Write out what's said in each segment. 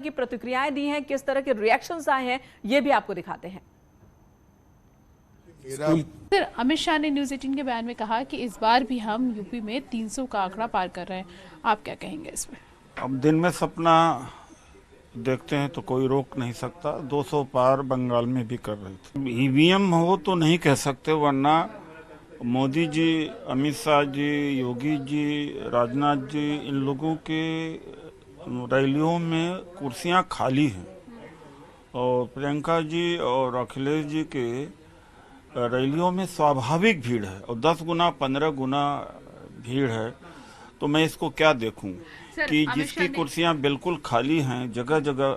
की प्रतिक्रियाएं दी हैं, किस तरह के रिएक्शंस आए हैं, ये भी आपको दिखाते हैं। सर, अमित शाह ने न्यूज 18 के बयान में कहा कि इस बार भी हम यूपी में 300 का आंकड़ा पार कर रहे हैं। आप क्या कहेंगे इसमें? अब दिन में सपना देखते हैं तो कोई रोक नहीं सकता। 200 पार बंगाल में भी कर रहे थे। ईवीएम हो तो नहीं कह सकते, वरना मोदी जी, अमित शाह जी, योगी जी, राजनाथ जी, इन लोगों के रैलियों में कुर्सियां खाली हैं और प्रियंका जी और अखिलेश जी के रैलियों में स्वाभाविक भीड़ है और 10 गुना 15 गुना भीड़ है। तो मैं इसको क्या देखूं कि जिसकी कुर्सियां बिल्कुल खाली हैं, जगह जगह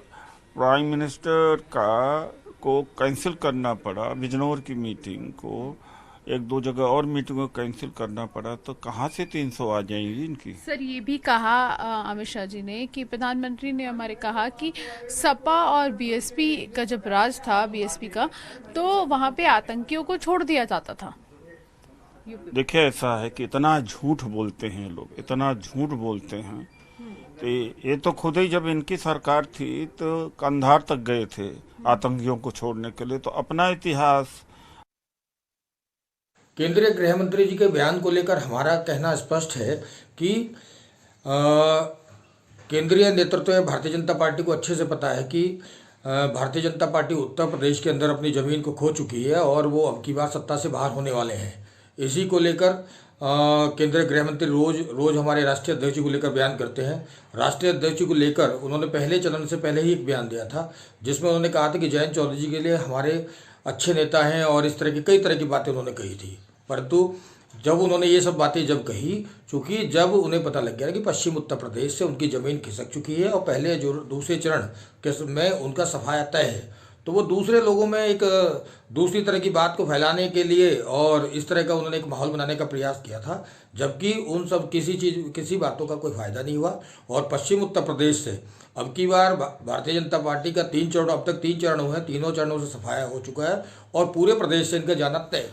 प्राइम मिनिस्टर को कैंसिल करना पड़ा, बिजनौर की मीटिंग को, एक दो जगह और मीटिंग को कैंसिल करना पड़ा, तो कहाँ से 300 आ जाएंगी इनकी। सर, ये भी कहा अमित शाह जी ने कि प्रधानमंत्री ने हमारे कहा कि सपा और बीएसपी का जब राज था, बीएसपी का, तो वहां पे आतंकियों को छोड़ दिया जाता था। देखिए, ऐसा है कि इतना झूठ बोलते हैं लोग, इतना झूठ बोलते हैं। तो ये तो खुद ही जब इनकी सरकार थी तो कंधार तक गए थे आतंकियों को छोड़ने के लिए। तो अपना इतिहास। केंद्रीय गृह मंत्री जी के बयान को लेकर हमारा कहना स्पष्ट है कि केंद्रीय नेतृत्व में भारतीय जनता पार्टी को अच्छे से पता है कि भारतीय जनता पार्टी उत्तर प्रदेश के अंदर अपनी ज़मीन को खो चुकी है और वो अब की बार सत्ता से बाहर होने वाले हैं। इसी को लेकर केंद्रीय गृह मंत्री रोज हमारे राष्ट्रीय अध्यक्ष जी को लेकर बयान करते हैं। राष्ट्रीय अध्यक्ष जी को लेकर उन्होंने पहले चरण से पहले ही एक बयान दिया था, जिसमें उन्होंने कहा था कि जयंत चौधरी जी के लिए हमारे अच्छे नेता हैं और इस तरह की कई तरह की बातें उन्होंने कही थी। परंतु जब उन्होंने ये सब बातें जब कही, चूँकि जब उन्हें पता लग गया कि पश्चिम उत्तर प्रदेश से उनकी ज़मीन खिसक चुकी है और पहले जो दूसरे चरण के में उनका सफाया तय है, तो वो दूसरे लोगों में एक दूसरी तरह की बात को फैलाने के लिए और इस तरह का उन्होंने एक माहौल बनाने का प्रयास किया था, जबकि उन सब किसी बातों का कोई फायदा नहीं हुआ। और पश्चिम उत्तर प्रदेश से अब की बार भारतीय जनता पार्टी का 3 चरण, अब तक 3 चरण हुए हैं, तीनों चरणों से सफाया हो चुका है और पूरे प्रदेश से इनका जाना तय।